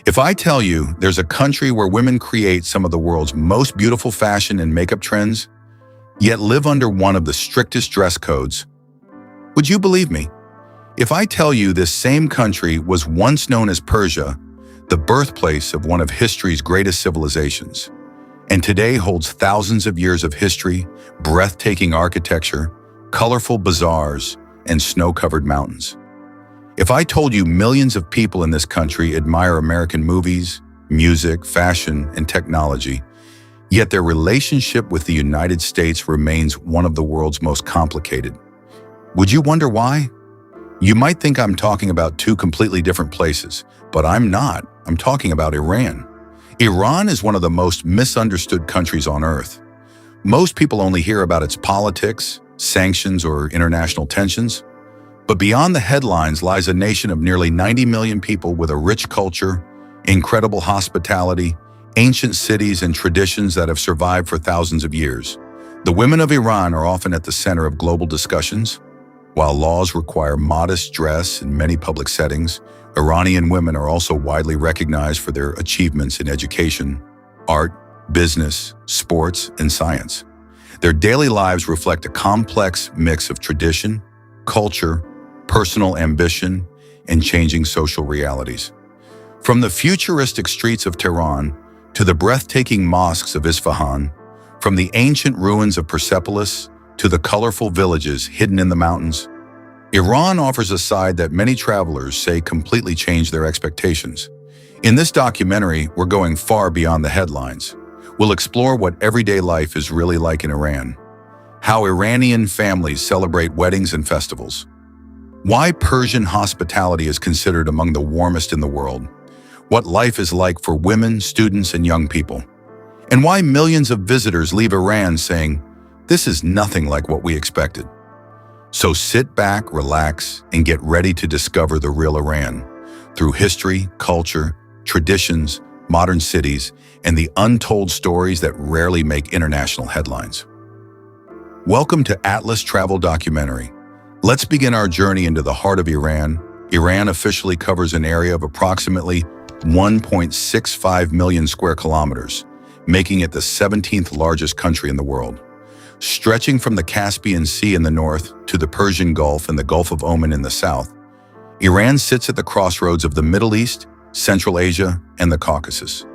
If I tell you there's a country where women create some of the world's most beautiful fashion and makeup trends, yet live under one of the strictest dress codes, would you believe me? If I tell you this same country was once known as Persia, the birthplace of one of history's greatest civilizations, and today holds thousands of years of history, breathtaking architecture, colorful bazaars, and snow-covered mountains. If I told you millions of people in this country admire American movies, music, fashion, and technology, yet their relationship with the United States remains one of the world's most complicated, would you wonder why? You might think I'm talking about two completely different places, but I'm not. I'm talking about Iran. Iran is one of the most misunderstood countries on earth. Most people only hear about its politics, sanctions, or international tensions. But beyond the headlines lies a nation of nearly 90 million people with a rich culture, incredible hospitality, ancient cities, and traditions that have survived for thousands of years. The women of Iran are often at the center of global discussions. While laws require modest dress in many public settings, Iranian women are also widely recognized for their achievements in education, art, business, sports, and science. Their daily lives reflect a complex mix of tradition, culture, personal ambition, and changing social realities. From the futuristic streets of Tehran to the breathtaking mosques of Isfahan, from the ancient ruins of Persepolis to the colorful villages hidden in the mountains, Iran offers a side that many travelers say completely changed their expectations. In this documentary, we're going far beyond the headlines. We'll explore what everyday life is really like in Iran, how Iranian families celebrate weddings and festivals, why Persian hospitality is considered among the warmest in the world, what life is like for women, students, and young people, and why millions of visitors leave Iran saying, "This is nothing like what we expected." So sit back, relax, and get ready to discover the real Iran through history, culture, traditions, modern cities, and the untold stories that rarely make international headlines. Welcome to Atlas Travel Documentary. Let's begin our journey into the heart of Iran. Iran officially covers an area of approximately 1.65 million square kilometers, making it the 17th largest country in the world. Stretching from the Caspian Sea in the north to the Persian Gulf and the Gulf of Oman in the south, Iran sits at the crossroads of the Middle East, Central Asia, and the Caucasus.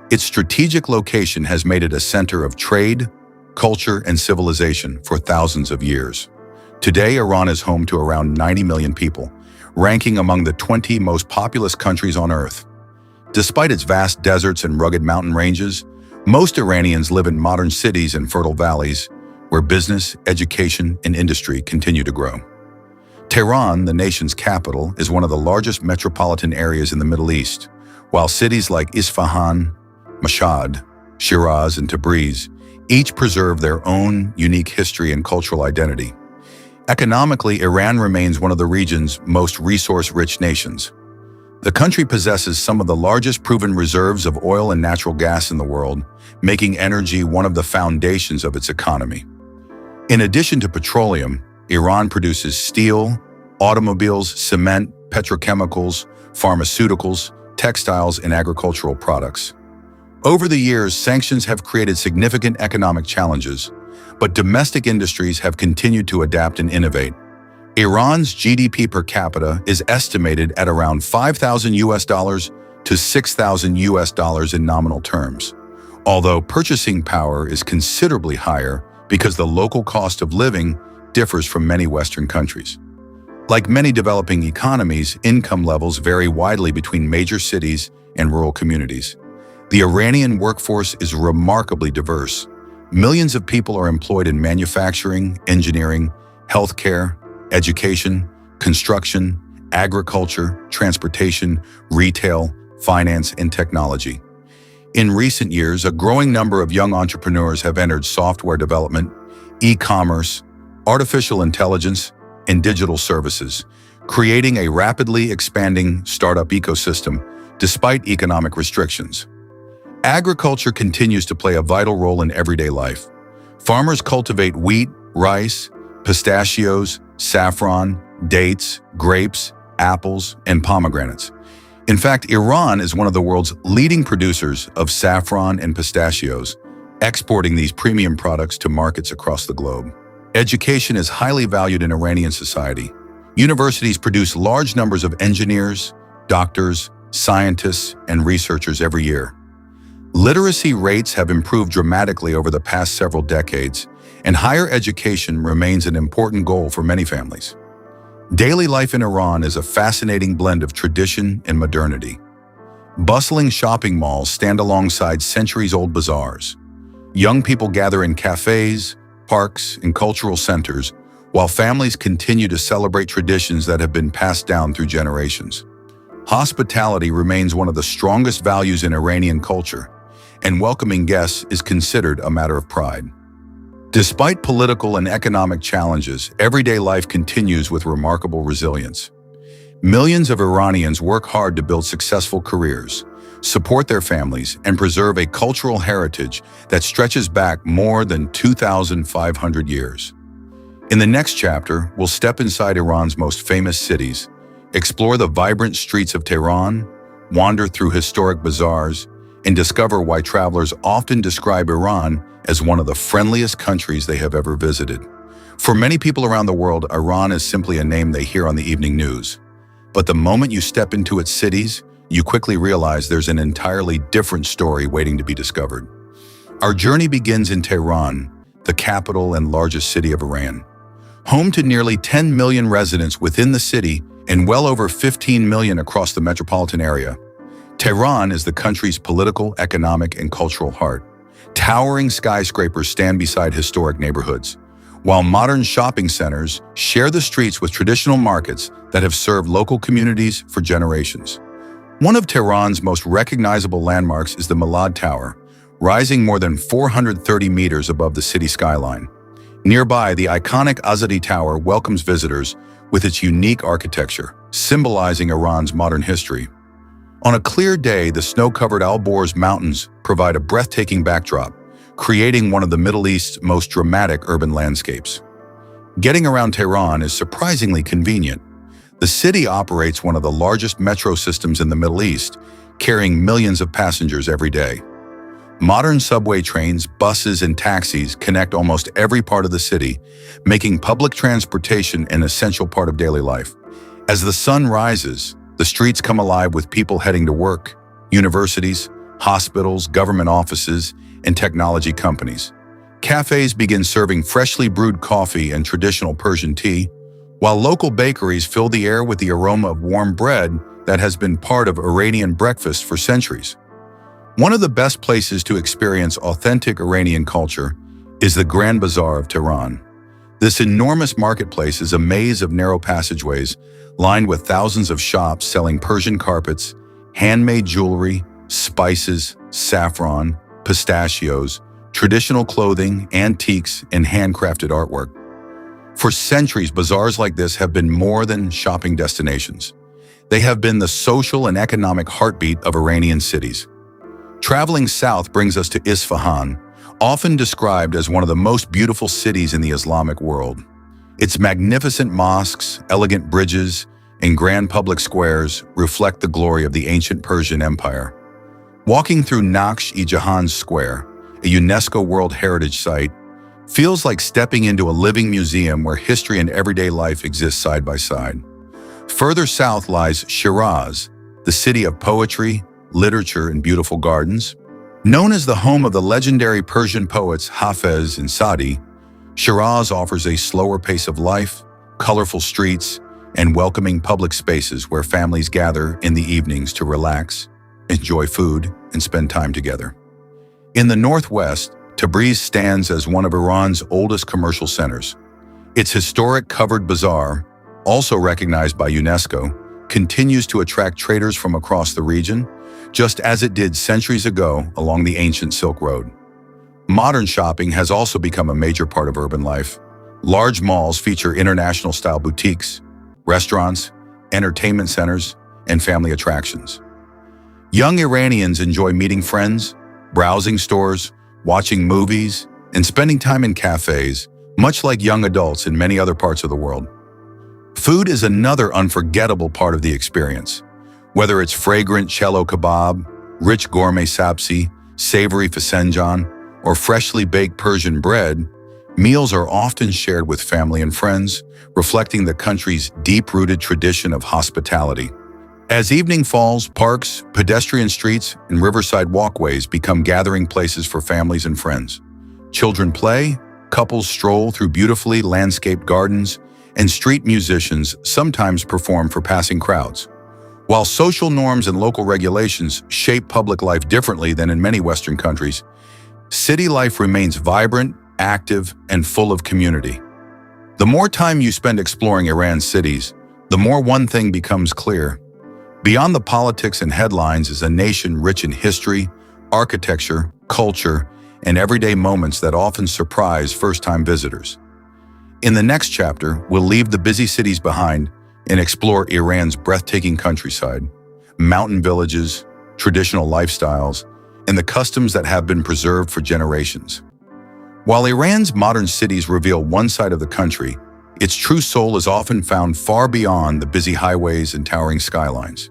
Its strategic location has made it a center of trade, culture, and civilization for thousands of years. Today, Iran is home to around 90 million people, ranking among the 20 most populous countries on Earth. Despite its vast deserts and rugged mountain ranges, most Iranians live in modern cities and fertile valleys where business, education, and industry continue to grow. Tehran, the nation's capital, is one of the largest metropolitan areas in the Middle East, while cities like Isfahan, Mashhad, Shiraz, and Tabriz each preserve their own unique history and cultural identity. Economically, Iran remains one of the region's most resource-rich nations. The country possesses some of the largest proven reserves of oil and natural gas in the world, making energy one of the foundations of its economy. In addition to petroleum, Iran produces steel, automobiles, cement, petrochemicals, pharmaceuticals, textiles, and agricultural products. Over the years, sanctions have created significant economic challenges, but domestic industries have continued to adapt and innovate. Iran's GDP per capita is estimated at around $5,000 to $6,000 in nominal terms, although purchasing power is considerably higher because the local cost of living differs from many Western countries. Like many developing economies, income levels vary widely between major cities and rural communities. The Iranian workforce is remarkably diverse. Millions of people are employed in manufacturing, engineering, healthcare, education, construction, agriculture, transportation, retail, finance, and technology. In recent years, a growing number of young entrepreneurs have entered software development, e-commerce, artificial intelligence, and digital services, creating a rapidly expanding startup ecosystem despite economic restrictions. Agriculture continues to play a vital role in everyday life. Farmers cultivate wheat, rice, pistachios, saffron, dates, grapes, apples, and pomegranates. In fact, Iran is one of the world's leading producers of saffron and pistachios, exporting these premium products to markets across the globe. Education is highly valued in Iranian society. Universities produce large numbers of engineers, doctors, scientists, and researchers every year. Literacy rates have improved dramatically over the past several decades, and higher education remains an important goal for many families. Daily life in Iran is a fascinating blend of tradition and modernity. Bustling shopping malls stand alongside centuries-old bazaars. Young people gather in cafes, parks, and cultural centers, while families continue to celebrate traditions that have been passed down through generations. Hospitality remains one of the strongest values in Iranian culture, and welcoming guests is considered a matter of pride. Despite political and economic challenges, everyday life continues with remarkable resilience. Millions of Iranians work hard to build successful careers, support their families, and preserve a cultural heritage that stretches back more than 2,500 years. In the next chapter, we'll step inside Iran's most famous cities, explore the vibrant streets of Tehran, wander through historic bazaars, and discover why travelers often describe Iran as one of the friendliest countries they have ever visited. For many people around the world, Iran is simply a name they hear on the evening news. But the moment you step into its cities, you quickly realize there's an entirely different story waiting to be discovered. Our journey begins in Tehran, the capital and largest city of Iran. Home to nearly 10 million residents within the city and well over 15 million across the metropolitan area, Tehran is the country's political, economic, and cultural heart. Towering skyscrapers stand beside historic neighborhoods, while modern shopping centers share the streets with traditional markets that have served local communities for generations. One of Tehran's most recognizable landmarks is the Milad Tower, rising more than 430 meters above the city skyline. Nearby, the iconic Azadi Tower welcomes visitors with its unique architecture, symbolizing Iran's modern history. On a clear day, the snow-covered Al-Borz Mountains provide a breathtaking backdrop, creating one of the Middle East's most dramatic urban landscapes. Getting around Tehran is surprisingly convenient. The city operates one of the largest metro systems in the Middle East, carrying millions of passengers every day. Modern subway trains, buses, and taxis connect almost every part of the city, making public transportation an essential part of daily life. As the sun rises, the streets come alive with people heading to work, universities, hospitals, government offices, and technology companies. Cafes begin serving freshly brewed coffee and traditional Persian tea, while local bakeries fill the air with the aroma of warm bread that has been part of Iranian breakfast for centuries. One of the best places to experience authentic Iranian culture is the Grand Bazaar of Tehran. This enormous marketplace is a maze of narrow passageways lined with thousands of shops selling Persian carpets, handmade jewelry, spices, saffron, pistachios, traditional clothing, antiques, and handcrafted artwork. For centuries, bazaars like this have been more than shopping destinations. They have been the social and economic heartbeat of Iranian cities. Traveling south brings us to Isfahan, often described as one of the most beautiful cities in the Islamic world. Its magnificent mosques, elegant bridges, and grand public squares reflect the glory of the ancient Persian Empire. Walking through Naksh-e-Jahan Square, a UNESCO World Heritage Site, feels like stepping into a living museum where history and everyday life exist side by side. Further south lies Shiraz, the city of poetry, literature, and beautiful gardens. Known as the home of the legendary Persian poets Hafez and Sadi, Shiraz offers a slower pace of life, colorful streets, and welcoming public spaces where families gather in the evenings to relax, enjoy food, and spend time together. In the northwest, Tabriz stands as one of Iran's oldest commercial centers. Its historic covered bazaar, also recognized by UNESCO, continues to attract traders from across the region, just as it did centuries ago along the ancient Silk Road. Modern shopping has also become a major part of urban life. Large malls feature international-style boutiques, restaurants, entertainment centers, and family attractions. Young Iranians enjoy meeting friends, browsing stores, watching movies, and spending time in cafes, much like young adults in many other parts of the world. Food is another unforgettable part of the experience. Whether it's fragrant cello kebab, rich gourmet sapsi, savory fasanjan, or freshly baked Persian bread, meals are often shared with family and friends, reflecting the country's deep-rooted tradition of hospitality. As evening falls, parks, pedestrian streets, and riverside walkways become gathering places for families and friends. Children play, couples stroll through beautifully landscaped gardens, and street musicians sometimes perform for passing crowds. While social norms and local regulations shape public life differently than in many Western countries, city life remains vibrant, active, and full of community. The more time you spend exploring Iran's cities, the more one thing becomes clear. Beyond the politics and headlines is a nation rich in history, architecture, culture, and everyday moments that often surprise first-time visitors. In the next chapter, we'll leave the busy cities behind and explore Iran's breathtaking countryside, mountain villages, traditional lifestyles, and the customs that have been preserved for generations. While Iran's modern cities reveal one side of the country, its true soul is often found far beyond the busy highways and towering skylines.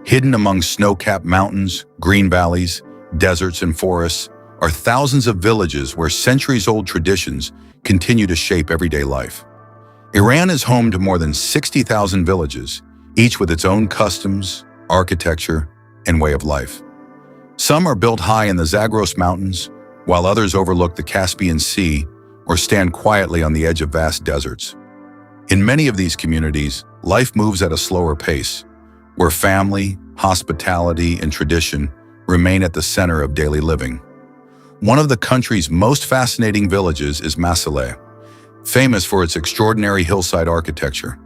Hidden among snow-capped mountains, green valleys, deserts, and forests are thousands of villages where centuries-old traditions continue to shape everyday life. Iran is home to more than 60,000 villages, each with its own customs, architecture, and way of life. Some are built high in the Zagros Mountains, while others overlook the Caspian Sea or stand quietly on the edge of vast deserts. In many of these communities, life moves at a slower pace, where family, hospitality, and tradition remain at the center of daily living. One of the country's most fascinating villages is Masaleh, famous for its extraordinary hillside architecture.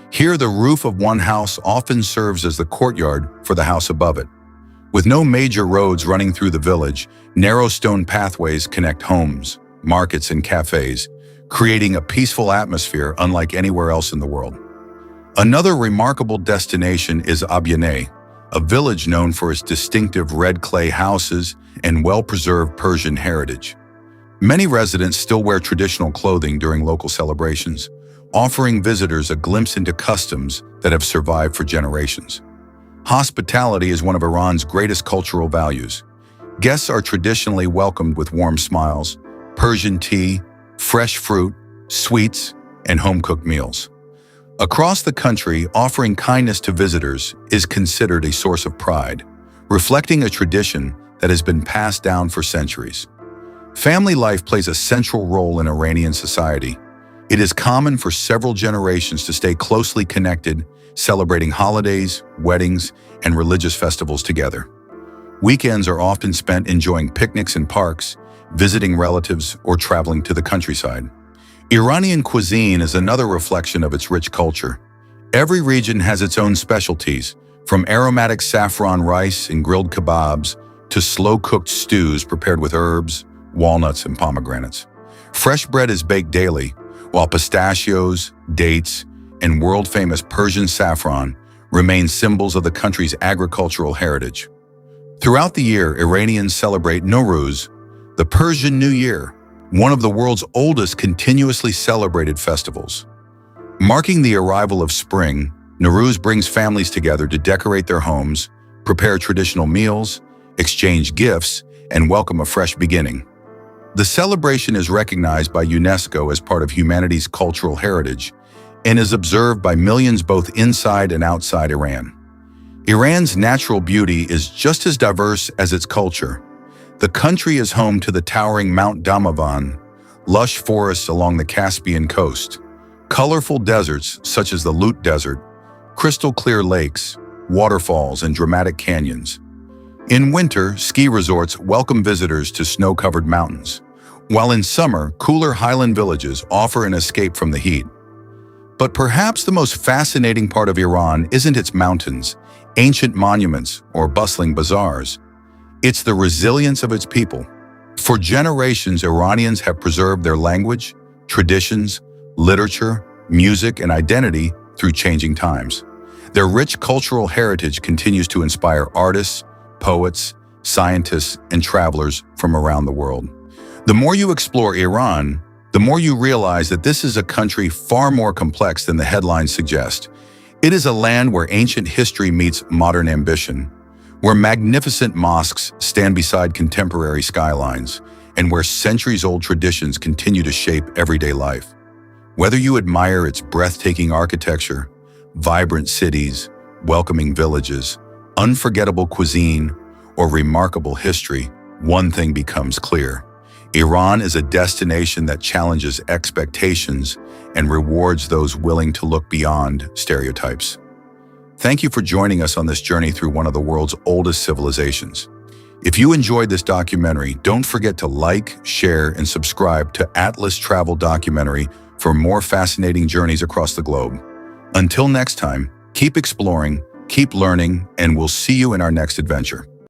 Here, the roof of one house often serves as the courtyard for the house above it. With no major roads running through the village, narrow stone pathways connect homes, markets, and cafes, creating a peaceful atmosphere unlike anywhere else in the world. Another remarkable destination is Abyaneh, a village known for its distinctive red clay houses and well-preserved Persian heritage. Many residents still wear traditional clothing during local celebrations, offering visitors a glimpse into customs that have survived for generations. Hospitality is one of Iran's greatest cultural values. Guests are traditionally welcomed with warm smiles, Persian tea, fresh fruit, sweets, and home-cooked meals. Across the country, offering kindness to visitors is considered a source of pride, reflecting a tradition that has been passed down for centuries. Family life plays a central role in Iranian society. It is common for several generations to stay closely connected, celebrating holidays, weddings, and religious festivals together. Weekends are often spent enjoying picnics in parks, visiting relatives, or traveling to the countryside. Iranian cuisine is another reflection of its rich culture. Every region has its own specialties, from aromatic saffron rice and grilled kebabs to slow-cooked stews prepared with herbs, walnuts, and pomegranates. Fresh bread is baked daily, while pistachios, dates, and world-famous Persian saffron remain symbols of the country's agricultural heritage. Throughout the year, Iranians celebrate Nowruz, the Persian New Year, one of the world's oldest continuously celebrated festivals. Marking the arrival of spring, Nowruz brings families together to decorate their homes, prepare traditional meals, exchange gifts, and welcome a fresh beginning. The celebration is recognized by UNESCO as part of humanity's cultural heritage and is observed by millions both inside and outside Iran. Iran's natural beauty is just as diverse as its culture. The country is home to the towering Mount Damavand, lush forests along the Caspian coast, colorful deserts such as the Lut Desert, crystal-clear lakes, waterfalls, and dramatic canyons. In winter, ski resorts welcome visitors to snow-covered mountains, while in summer, cooler highland villages offer an escape from the heat. But perhaps the most fascinating part of Iran isn't its mountains, ancient monuments, or bustling bazaars. It's the resilience of its people. For generations, Iranians have preserved their language, traditions, literature, music, and identity through changing times. Their rich cultural heritage continues to inspire artists, poets, scientists, and travelers from around the world. The more you explore Iran, the more you realize that this is a country far more complex than the headlines suggest. It is a land where ancient history meets modern ambition, where magnificent mosques stand beside contemporary skylines, and where centuries-old traditions continue to shape everyday life. Whether you admire its breathtaking architecture, vibrant cities, welcoming villages, unforgettable cuisine, or remarkable history, one thing becomes clear. Iran is a destination that challenges expectations and rewards those willing to look beyond stereotypes. Thank you for joining us on this journey through one of the world's oldest civilizations. If you enjoyed this documentary, don't forget to like, share, and subscribe to Atlas Travel Documentary for more fascinating journeys across the globe. Until next time, keep exploring, keep learning, and we'll see you in our next adventure.